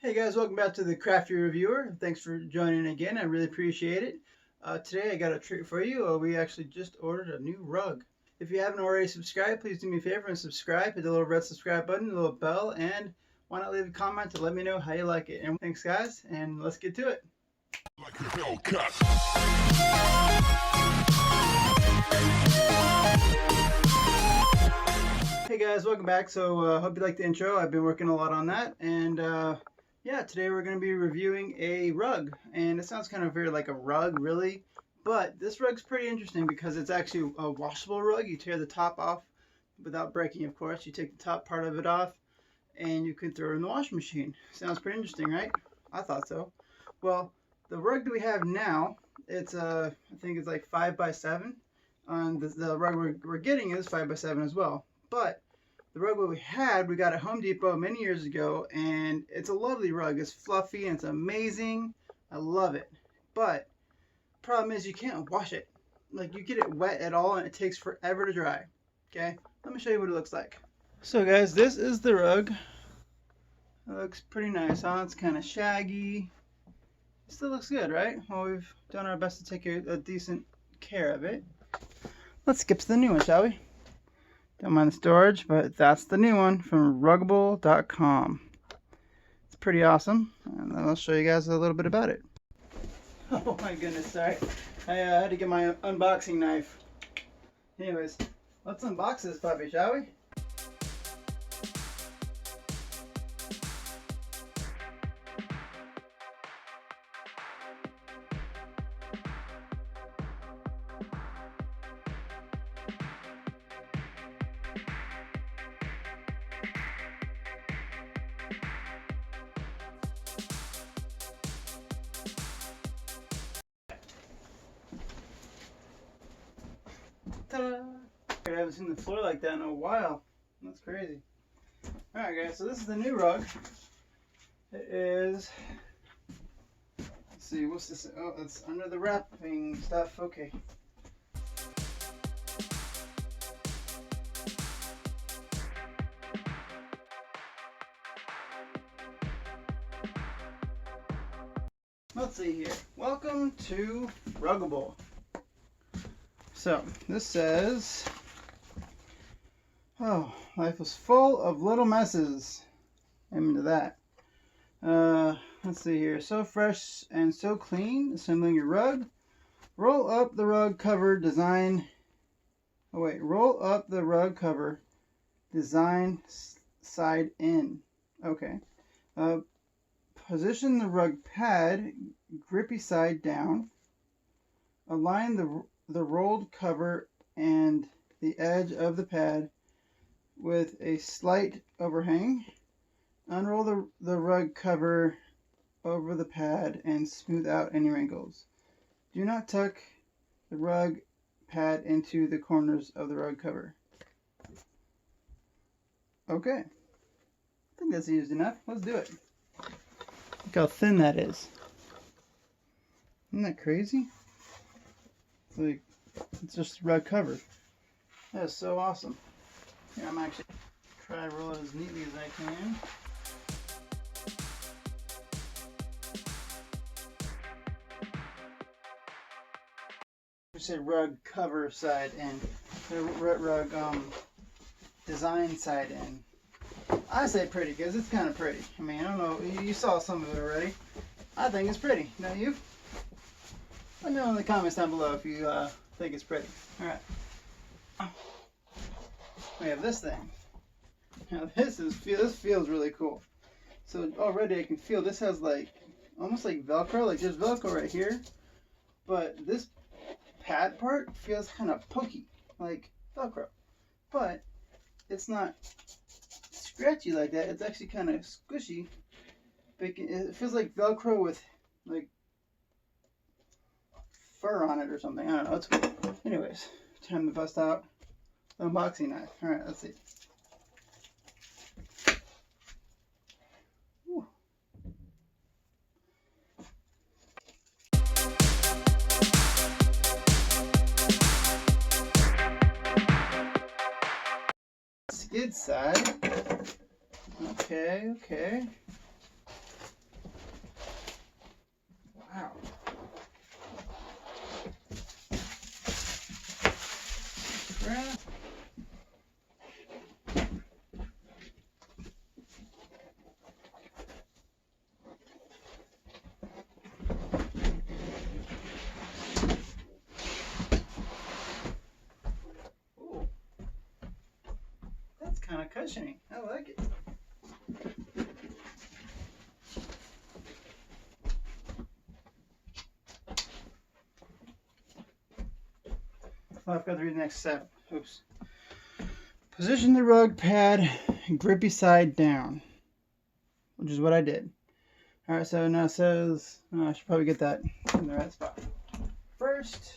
Hey guys, welcome back to the Crafty Reviewer. Thanks for joining again. I really appreciate it. Today I got a treat for you. We actually just ordered a new rug. If you haven't already subscribed, please do me a favor and subscribe. Hit the little red subscribe button, the little bell, and why not leave a comment to let me know how you like it. And thanks guys, and let's get to it. Like a Hellcat. Hey guys, welcome back. So hope you liked the intro. I've been working a lot on that, and yeah, today we're going to be reviewing a rug, and it sounds kind of very like a rug, really, but this rug's pretty interesting because it's actually a washable rug. You tear the top off without breaking, of course. You take the top part of it off, and you can throw it in the washing machine. Sounds pretty interesting, right? I thought so. Well, the rug that we have now, it's I think it's like 5x7. The rug we're getting is 5x7 as well, but the rug we got at Home Depot many years ago, and it's a lovely rug. It's fluffy and it's amazing. I love it. But problem is you can't wash it. Like, you get it wet at all and it takes forever to dry. Okay, let me show you what it looks like. So guys, this is the rug. It looks pretty nice, huh? It's kind of shaggy. It still looks good, right? Well, we've done our best to take a decent care of it. Let's skip to the new one, shall we? Don't mind the storage, but that's the new one from Ruggable.com. It's pretty awesome, and I'll show you guys a little bit about it. Oh my goodness, sorry. I had to get my unboxing knife. Anyways, let's unbox this puppy, shall we? Ta-da! I haven't seen the floor like that in a while. That's crazy. Alright guys, so this is the new rug. It is, let's see, what's this? Oh, it's under the wrapping stuff. Okay. Let's see here. Welcome to Ruggable. So, this says, oh, life was full of little messes. I'm into that. Let's see here. So fresh and so clean. Assembling your rug. Roll up the rug cover design. Oh wait, roll up the rug cover design side in. Okay. Position the rug pad grippy side down. Align the rolled cover and the edge of the pad with a slight overhang. Unroll the rug cover over the pad and smooth out any wrinkles. Do not tuck the rug pad into the corners of the rug cover. Okay, I think that's easy enough. Let's do it. Look how thin that is. Isn't that crazy? Like, it's just rug cover. That is so awesome. Here, I'm actually try to roll it as neatly as I can. I say rug cover side in, the rug design side in. I say pretty because it's kind of pretty. I mean, I don't know, you saw some of it already. I think it's pretty, don't you? Let me know in the comments down below if you think it's pretty. Alright. We have this thing. Now this feels really cool. So already I can feel this has like almost like Velcro, like there's Velcro right here. But this pad part feels kind of pokey, like Velcro. But it's not scratchy like that. It's actually kind of squishy. It feels like Velcro with like fur on it or something. I don't know. It's cool. Anyways, time to bust out the unboxing knife. Alright, let's see. Ooh. Skid side. Okay. cushiony. I like it. Well, I've got to read the next step. Oops. Position the rug pad grippy side down, which is what I did. Alright, so now it says, I should probably get that in the right spot. First,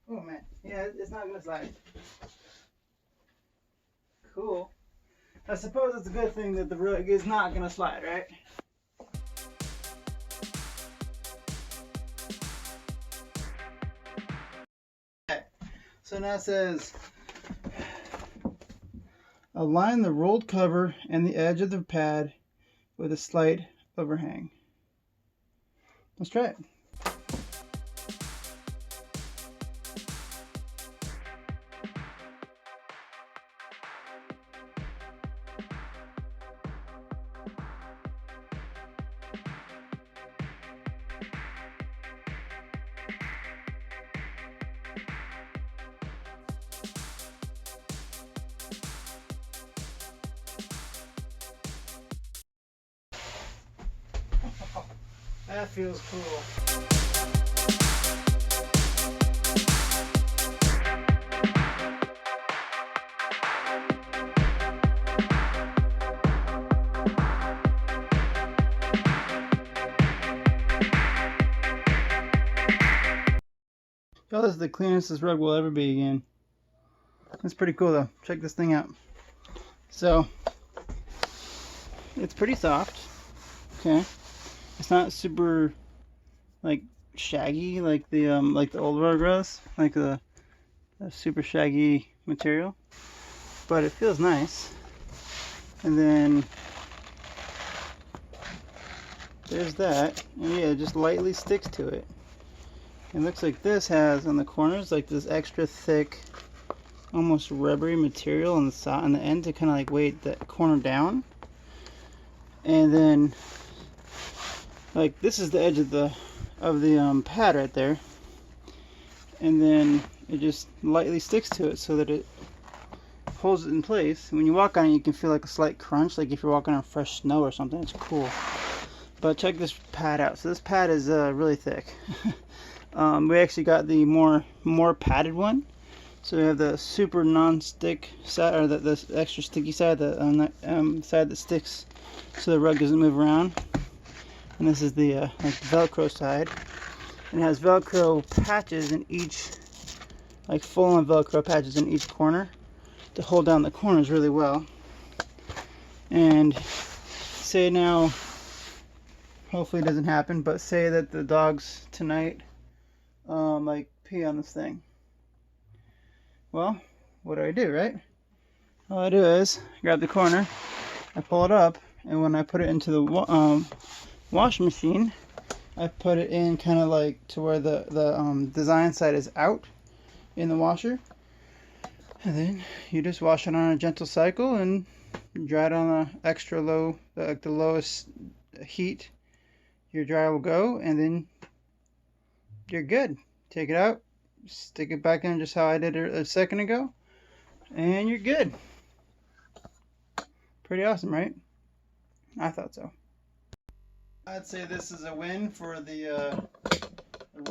oh man, yeah, it's not going to slide. Cool. I suppose it's a good thing that the rug is not going to slide, right? Okay. So now it says, align the rolled cover and the edge of the pad with a slight overhang. Let's try it. That feels cool. Y'all, this is the cleanest this rug will ever be again. It's pretty cool though. Check this thing out. So, it's pretty soft. Okay. It's not super like shaggy like the old rug was, like the super shaggy material, but it feels nice. And then there's that, and yeah, it just lightly sticks to it. It looks like this has on the corners like this extra thick, almost rubbery material on the side, on the end, to kind of like weight that corner down. And then like this is the edge of the pad right there, and then it just lightly sticks to it so that it holds it in place. And when you walk on it, you can feel like a slight crunch, like if you're walking on fresh snow or something. It's cool. But check this pad out. So this pad is really thick. We actually got the more padded one. So we have the super non-stick side, or the extra sticky side, the side that sticks so the rug doesn't move around. And this is the like Velcro side, and it has Velcro patches in each, like full-on Velcro patches in each corner to hold down the corners really well. And say now, hopefully it doesn't happen, but say that the dogs tonight like pee on this thing. Well, what do, right? All I do is grab the corner, I pull it up, and when I put it into the washing machine, I put it in kind of like to where the design side is out in the washer, and then you just wash it on a gentle cycle and dry it on a extra low, like the lowest heat your dryer will go, and then you're good. Take it out, stick it back in just how I did it a second ago, and you're good. Pretty awesome, right? I thought so. I'd say this is a win for the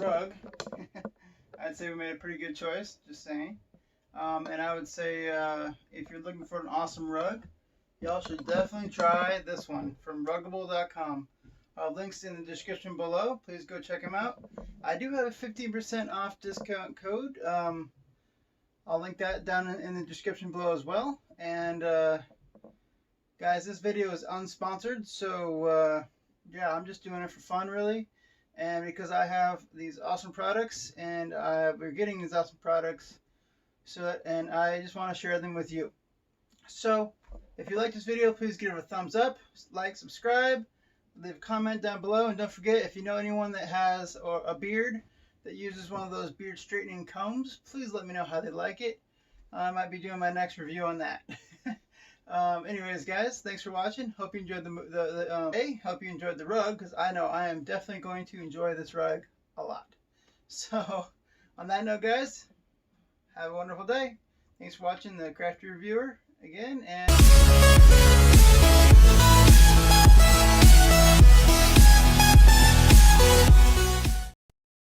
rug. I'd say we made a pretty good choice, just saying. And I would say if you're looking for an awesome rug, y'all should definitely try this one from Ruggable.com. Links in the description below. Please go check them out. I do have a 15% off discount code. I'll link that down in the description below as well. And guys, this video is unsponsored, so yeah, I'm just doing it for fun, really, and because I have these awesome products, and we're getting these awesome products, and I just want to share them with you. So, if you like this video, please give it a thumbs up, like, subscribe, leave a comment down below, and don't forget, if you know anyone that has a beard that uses one of those beard straightening combs, please let me know how they like it. I might be doing my next review on that. Anyways, guys, thanks for watching. Hope you enjoyed hope you enjoyed the rug, because I know I am definitely going to enjoy this rug a lot. So, on that note, guys, have a wonderful day. Thanks for watching the Crafty Reviewer, again, and